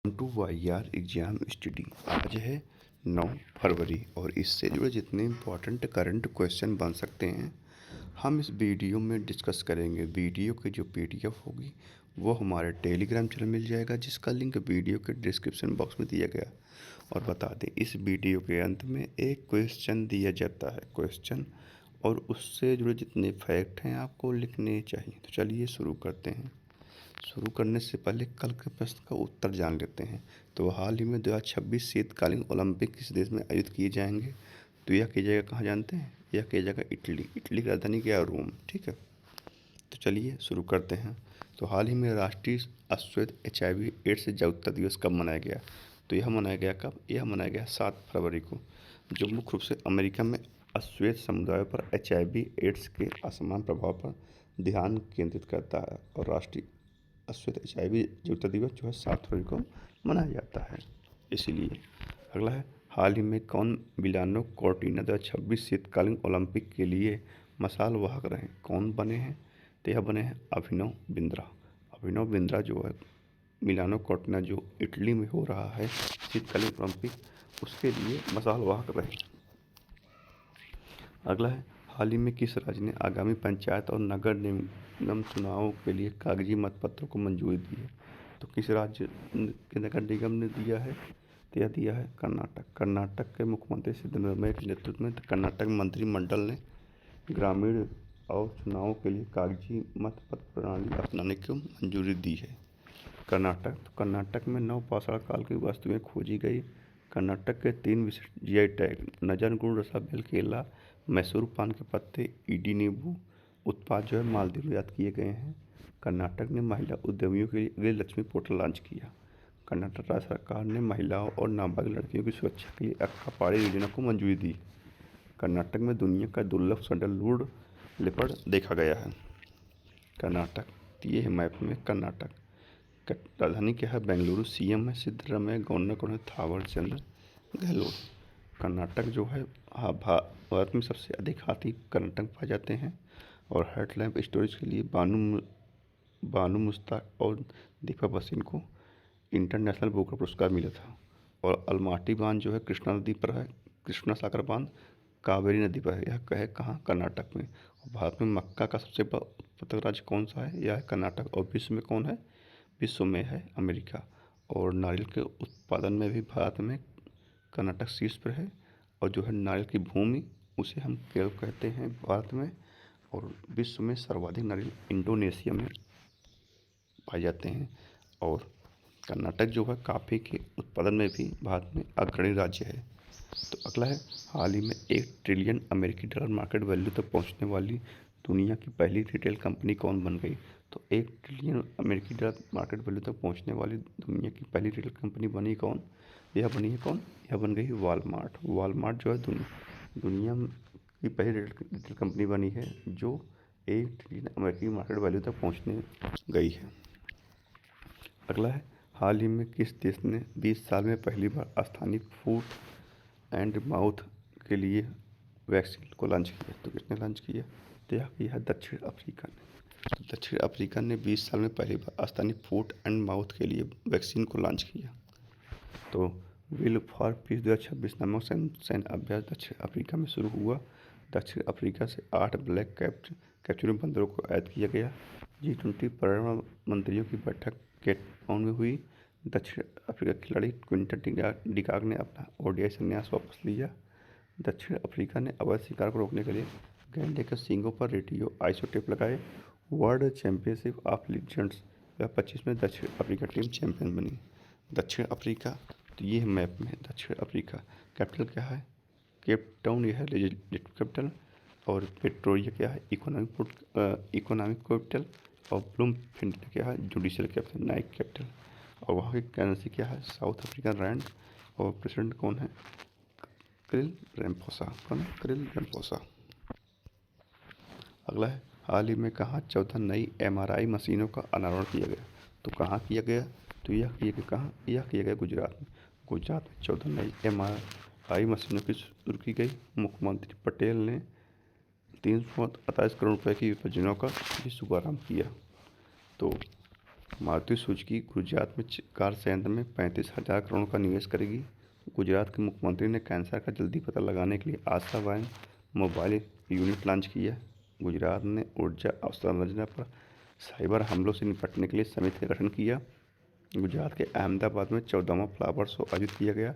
To Y R exam study. आज है 9 फरवरी और इससे जुड़े जितने इम्पोर्टेंट करंट क्वेश्चन बन सकते हैं हम इस वीडियो में डिस्कस करेंगे। वीडियो की जो पीडीएफ होगी वो हमारे टेलीग्राम चैनल मिल जाएगा, जिसका लिंक वीडियो के डिस्क्रिप्शन बॉक्स में दिया गया। और बता दें, इस वीडियो के अंत में एक क्वेश्चन दिया जाता है क्वेश्चन, और उससे जुड़े जितने फैक्ट हैं आपको लिखने चाहिए। तो चलिए शुरू करते हैं। शुरू करने से पहले कल के प्रश्न का उत्तर जान लेते हैं। तो हाल ही में 2026 शीतकालीन ओलंपिक किस देश में आयोजित किए जाएंगे? तो यह किया जाएगा कहाँ जानते हैं? यह किया जाएगा इटली। इटली की राजधानी क्या है? रोम। ठीक है, तो चलिए शुरू करते हैं। तो हाल ही में राष्ट्रीय अश्वेत HIV एड्स जागरूकता दिवस कब मनाया गया? तो यह मनाया गया कब? यह मनाया गया 7 फरवरी को, जो मुख्य रूप से अमेरिका में अश्वेत समुदाय पर HIV एड्स के असमान प्रभाव पर ध्यान केंद्रित करता है। और राष्ट्रीय अश्वेत HIV जागरूकता दिवस जो है 7 फरवरी को मनाया जाता है इसीलिए। अगला है, हाल ही में कौन मिलानो कॉर्टिना 2026 शीतकालीन ओलंपिक के लिए मशाल वाहक रहे? कौन बने हैं? तो यह बने हैं अभिनव बिंद्रा। अभिनव बिंद्रा जो है मिलानो कॉर्टिना जो इटली में हो रहा है शीतकालीन ओलंपिक, उसके लिए मशाल वाहक रहे। अगला है, हाल ही में किस राज्य ने आगामी पंचायत और नगर निगम चुनावों के लिए कागजी मतपत्रों को मंजूरी दी है? तो किस राज्य के नगर निगम ने दिया है? तो यह दिया है कर्नाटक। कर्नाटक के मुख्यमंत्री सिद्धरामैया के नेतृत्व में कर्नाटक मंत्रिमंडल ने ग्रामीण और चुनावों के लिए कागजी मतपत्र प्रणाली अपनाने को मंजूरी दी है। कर्नाटक में नवपाषाण काल की वस्तुएं खोजी गई। कर्नाटक के 3 विशिष्ट GI टैग नजन गुड़, रसाबेल, केला, मैसूर पान के पत्ते, ईडी नींबू उत्पाद जो है मालदीव में याद किए गए हैं। कर्नाटक ने महिला उद्यमियों के लिए गृह लक्ष्मी पोर्टल लॉन्च किया। कर्नाटक राज्य सरकार ने महिलाओं और नाबालिग लड़कियों की सुरक्षा के लिए अक्कापाड़ी योजना को मंजूरी दी। कर्नाटक में दुनिया का दुर्लभ सैंडलवुड लेपर्ड देखा गया है। कर्नाटक, तो ये है मैप में कर्नाटक। राजधानी क्या है? बेंगलुरु। CM है सिद्धरामैया, गवर्नर कौन है? थावर चंद गहलोत। कर्नाटक जो है भारत में सबसे अधिक हाथी कर्नाटक में पाए जाते हैं। और हेडलैम्प स्टोरेज के लिए बानू मुश्ताक और दीपा बसिन को इंटरनेशनल बुकर पुरस्कार मिला था। और अलमाटी बांध जो है कृष्णा नदी पर है, कृष्णा सागर बांध कावेरी नदी पर है। यह है कहाँ? कर्नाटक में। और भारत में मक्का का सबसे बड़ा उत्पादक राज्य कौन सा है? यह है कर्नाटक। और विश्व में कौन है? विश्व में है अमेरिका। और नारियल के उत्पादन में भी भारत में कर्नाटक शीर्ष पर है। और जो है नारियल की भूमि उसे हम केरल कहते हैं भारत में। और विश्व में सर्वाधिक नारियल इंडोनेशिया में पाए जाते हैं। और कर्नाटक जो है कॉफ़ी के उत्पादन में भी भारत में अग्रणी राज्य है। तो अगला है, हाल ही में 1 ट्रिलियन अमेरिकी डॉलर मार्केट वैल्यू तक पहुंचने वाली दुनिया की पहली रिटेल कंपनी कौन बन गई? तो 1 ट्रिलियन अमेरिकी डॉलर मार्केट वैल्यू तक पहुंचने वाली दुनिया की पहली रिटेल कंपनी बनी कौन? यह बनी है कौन? यह बन गई वॉलमार्ट। वॉलमार्ट जो है दुनिया की पहली रिटेल कंपनी बनी है जो 1 ट्रिलियन अमेरिकी मार्केट वैल्यू तक पहुँचने गई है। अगला है, हाल ही में किस देश ने 20 साल में पहली बार स्थानीय फूट एंड माउथ के लिए वैक्सीन को लॉन्च किया? तो किसने लॉन्च किया? तो यह किया है दक्षिण अफ्रीका ने। तो दक्षिण अफ्रीका ने 20 साल में पहली बार स्थानीय फूट एंड माउथ के लिए वैक्सीन को लॉन्च किया। तो विल फॉर पीस 2026 नामक सैन्य अभ्यास दक्षिण अफ्रीका में शुरू हुआ। दक्षिण अफ्रीका से 8 ब्लैक कैप्चुरिंग बंदरों को ऐड किया गया। G20 पर्यावरण मंत्रियों की बैठक केप टाउन में हुई। दक्षिण अफ्रीका खिलाड़ी क्विंटन डिकॉक ने अपना ODI संन्यास वापस लिया। दक्षिण अफ्रीका ने अवैध शिकार को रोकने के लिए गैंडे के सींगों पर रेडियो आइसोटेप लगाए। वर्ल्ड चैंपियनशिप ऑफ लीजेंड्स 2025 में दक्षिण अफ्रीका टीम चैंपियन बनी। दक्षिण अफ्रीका, तो ये है मैप में दक्षिण अफ्रीका। कैपिटल क्या है? केप टाउन, यह है लेजिस्लेटिव कैपिटल। और प्रिटोरिया क्या है? Economic capital. और ब्लूमफिल्ड क्या है? जुडिशियल कैपिटल, न्यायिक कैपिटल। और वहाँ की करेंसी क्या है? South African rand. और प्रेसिडेंट कौन है? Cyril Ramaphosa. कौन है? Cyril Ramaphosa. अगला है, हाल ही में कहाँ 14 नई MRI मशीनों का अनावरण किया गया? तो कहाँ किया गया? तो यह किया गया कहाँ? यह किया गया गुजरात में। गुजरात में 14 नई MRI मशीनों की शुरू की गई। मुख्यमंत्री पटेल ने 328 करोड़ रुपए की परियोजनाओं का भी शुभारंभ किया। तो मारुति सुजुकी गुजरात में कार संयंत्र में 35,000 करोड़ का निवेश करेगी। गुजरात के मुख्यमंत्री ने कैंसर का जल्दी पता लगाने के लिए आशा वैन मोबाइल यूनिट लॉन्च किया। गुजरात ने ऊर्जा अवसंरचना पर साइबर हमलों से निपटने के लिए समिति का गठन किया। गुजरात के अहमदाबाद में 14वां फ्लावर शो आयोजित किया गया।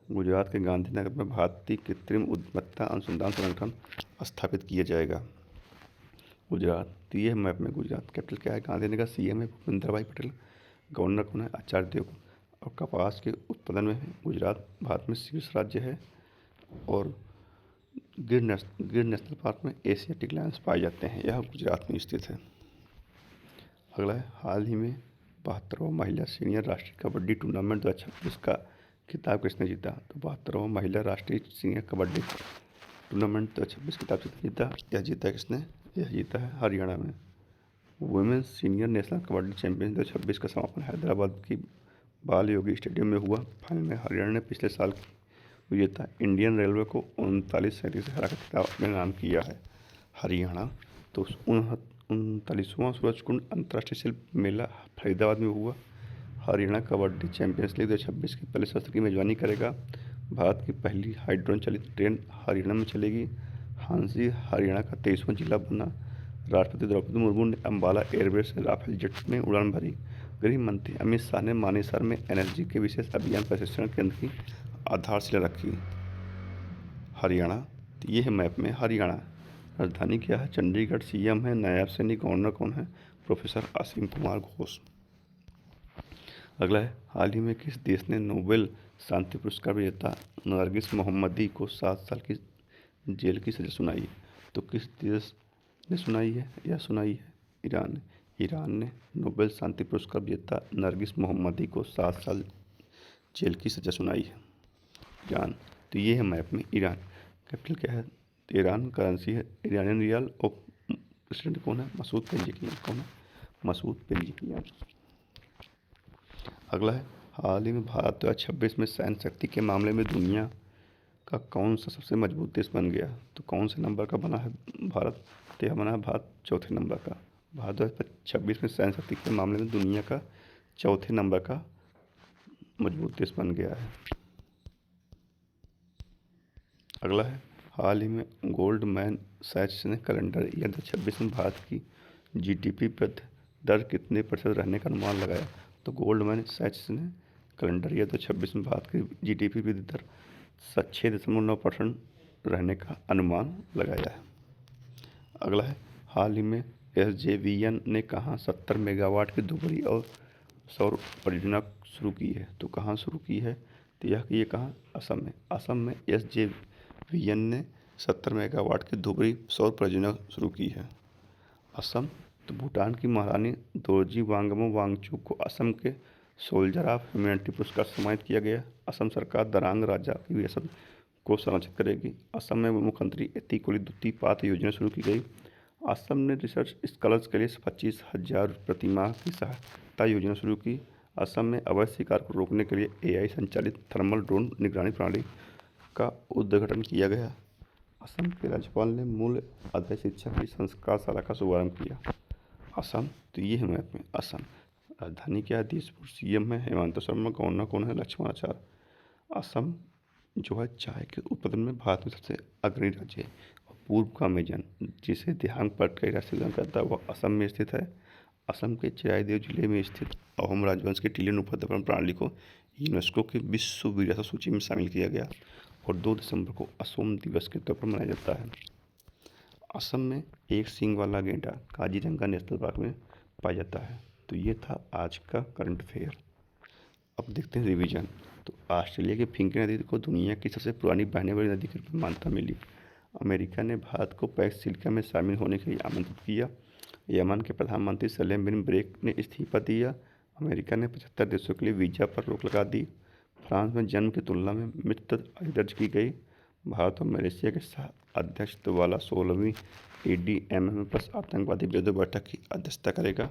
गुजरात के गांधीनगर में भारतीय कृत्रिम बुद्धिमत्ता अनुसंधान संगठन स्थापित किया जाएगा। गुजरात, तो ये मैप में गुजरात कैपिटल क्या है? गांधीनगर। सीएम है भूपेंद्र भाई पटेल। गवर्नर कौन है? आचार्य देवव्रत। और कपास के उत्पादन में गुजरात भारत में शीर्ष राज्य है। और गिर नेशनल पार्क में एशियाटिक लायंस पाए जाते हैं, यह गुजरात में स्थित है। अगला है, हाल ही में 72वां महिला सीनियर राष्ट्रीय कबड्डी टूर्नामेंट 2026 का खिताब किसने जीता? तो 72वां महिला राष्ट्रीय सीनियर कबड्डी टूर्नामेंट 2026 खिताब जीता। यह जीता किसने? यह जीता है हरियाणा में। Women's senior national kabaddi champion 2026 का समापन हैदराबाद की बाल योगी स्टेडियम में हुआ। फाइनल में हरियाणा ने पिछले साल विजेता इंडियन रेलवे को 39-37 से हराकर खिताब अपने नाम किया है। हरियाणा। तो 39वां सूरजकुंड अंतर्राष्ट्रीय शिल्प मेला फरीदाबाद में हुआ। हरियाणा कबड्डी चैंपियंस लीग 2026 के पहले सत्र की मेजबानी करेगा। भारत की पहली हाइड्रोजन चालित ट्रेन हरियाणा में चलेगी। हांसी हरियाणा का 23वां जिला बना। राष्ट्रपति द्रौपदी मुर्मू ने अम्बाला एयरबेस से राफेल जेट में उड़ान भरी। गृह मंत्री अमित शाह ने मानेसर में एनएसजी के विशेष अभियान प्रशिक्षण केंद्र की आधारशिला रखी। हरियाणा, तो ये है मैप में हरियाणा। राजधानी क्या है? चंडीगढ़। सीएम है नायब सैनिक। गवर्नर कौन है? प्रोफेसर असीम कुमार घोष। अगला है, हाल ही में किस देश ने नोबेल शांति पुरस्कार विजेता नरगिस मोहम्मदी को 7 साल की जेल की सजा सुनाई? तो किस देश ने सुनाई है? यह सुनाई है ईरान ने। ईरान ने नोबेल शांति पुरस्कार विजेता नरगिस मोहम्मदी को 7 साल जेल की सजा सुनाई है। ईरान, तो ये है मैप में ईरान। कैपिटल क्या है? ईरान। करेंसी है ईरानियन रियाल। और प्रेसिडेंट कौन है? मसूद पेजेकियान। कौन है? मसूद पेजेकियान। अगला है, हाल ही में भारत 2026 में सैन्य शक्ति के मामले में दुनिया का कौन सा सबसे मजबूत देश बन गया? तो कौन से नंबर का बना है भारत? तो यह बना है भारत 4थे नंबर का। भारत 2026 में सैन्य शक्ति के मामले में दुनिया का 4थे नंबर का मजबूत देश बन गया है। अगला है, हाल ही में गोल्डमैन सैच्स ने कैलेंडर ईयर 2026 में भारत की जीडीपी वृद्धि दर कितने प्रतिशत रहने का अनुमान लगाया? तो गोल्डमैन सैच्स ने कैलेंडर ईयर 2026 में भारत की जीडीपी वृद्धि दर 6.9% रहने का अनुमान लगाया है। अगला है, हाल ही में एसजेवीएन ने कहाँ 70 मेगावाट की धुबरी और सौर परियोजना शुरू की है? तो कहाँ शुरू की है? तो ये कहाँ? असम में। असम में एसजेवीएन ने 70 मेगावाट की धुबरी सौर परियोजना शुरू की है। असम। तो भूटान की महारानी दोरजी वांगमो वांगचुक को असम के सोल्जर ऑफ ह्यूमैनिटी पुरस्कार से सम्मानित किया गया। असम सरकार दरांग राजा की विरासत को संरक्षित करेगी। असम में मुख्यमंत्री एतिकोली दुत्ती योजना शुरू की गई। असम ने रिसर्च स्कॉलर्स के लिए 25,000 प्रति माह की सहायता योजना शुरू की। असम में अवैध शिकार को रोकने के लिए एआई संचालित थर्मल ड्रोन निगरानी प्रणाली का उद्घाटन किया गया। असम के राज्यपाल ने मूल आधार शिक्षा की संस्कारशाला का शुभारंभ किया। असम, तो ये है मैप में असम। राजधानी क्या है? दिसपुर। सीएम है हेमंत शर्मा। गवर्नर कौन है? लक्ष्मण आचार्य। असम जो है चाय के उत्पादन में भारत में सबसे अग्रणी राज्य है। और पूर्व का अमेजन जिसे देहांग पर्वत का संचालन करता है वह असम में स्थित है। असम के चिराईदेव जिले में स्थित अहोम राजवंश की टीले नुपर दर्पण प्रणाली को यूनेस्को की विश्व विरासत सूची में शामिल किया गया और 2 दिसंबर को असोम दिवस के तौर पर मनाया जाता है। असम में एक सींग वाला गेंडा काजीरंगा नेशनल पार्क में पाया जाता है। तो ये था आज का करंट अफेयर। अब देखते हैं रिवीजन। तो ऑस्ट्रेलिया की फिंकी नदी को दुनिया की सबसे पुरानी बहने वाली नदी के रूप में मान्यता मिली। अमेरिका ने भारत को पैक्स सिलिका में शामिल होने के लिए आमंत्रित किया। यमन के प्रधानमंत्री सलेम बिन ब्रेक ने इस्तीफा दिया। अमेरिका ने 75 देशों के लिए वीजा पर रोक लगा दी। फ्रांस में जन्म की तुलना में मृत्यु दर दर्ज की गई। भारत और मलेशिया के साथ अध्यक्षत्व वाला 16वीं ADMM प्लस आतंकवादी विरोधी बैठक की अध्यक्षता करेगा।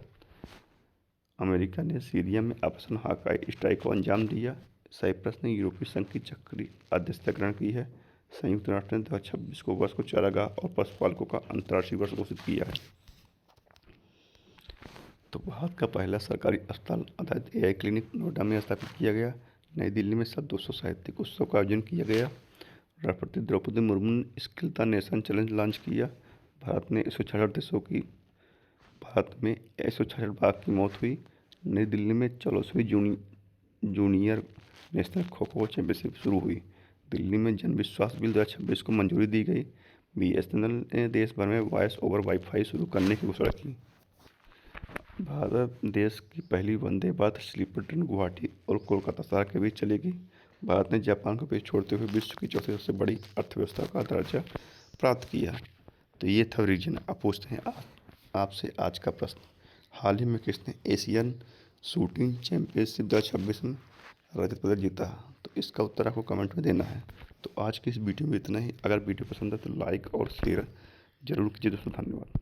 अमेरिका ने सीरिया में ऑपरेशन हॉकाई स्ट्राइक को अंजाम दिया। साइप्रस ने यूरोपीय संघ की चक्रीय अध्यक्षता ग्रहण की है। संयुक्त राष्ट्र ने 2026 को वर्ष को चारागाह और पशुपालकों का अंतर्राष्ट्रीय वर्ष घोषित किया है। तो भारत का पहला सरकारी अस्पताल आधारित एआई क्लिनिक नोएडा में स्थापित किया गया। नई दिल्ली में सन 200 साहित्यिक उत्सव का आयोजन किया गया। राष्ट्रपति द्रौपदी मुर्मू ने skill the nation challenge launch किया। भारत में 166 बाघ की मौत हुई। नई दिल्ली में 44वीं junior national kho kho championship शुरू हुई। दिल्ली में जन विश्वास बिल 2026 को मंजूरी दी गई। बीएसएनएल ने देश भर में वॉइस ओवर वाईफाई शुरू करने की घोषणा की। भारत देश की पहली वंदे भारत स्लीपर ट्रेन गुवाहाटी और कोलकाता शहर के बीच चलेगी। भारत ने जापान को पीछे छोड़ते हुए विश्व की चौथी सबसे बड़ी अर्थव्यवस्था का दर्जा प्राप्त किया। तो ये था रीजन। आप पूछते हैं आपसे आज का प्रश्न, हाल ही में किसने एशियन शूटिंग चैंपियनशिप 2026 में रजत पदक जीता? तो इसका उत्तर आपको कमेंट में देना है। तो आज की इस वीडियो में इतना ही। अगर वीडियो पसंद है तो लाइक और शेयर जरूर कीजिए दोस्तों। धन्यवाद।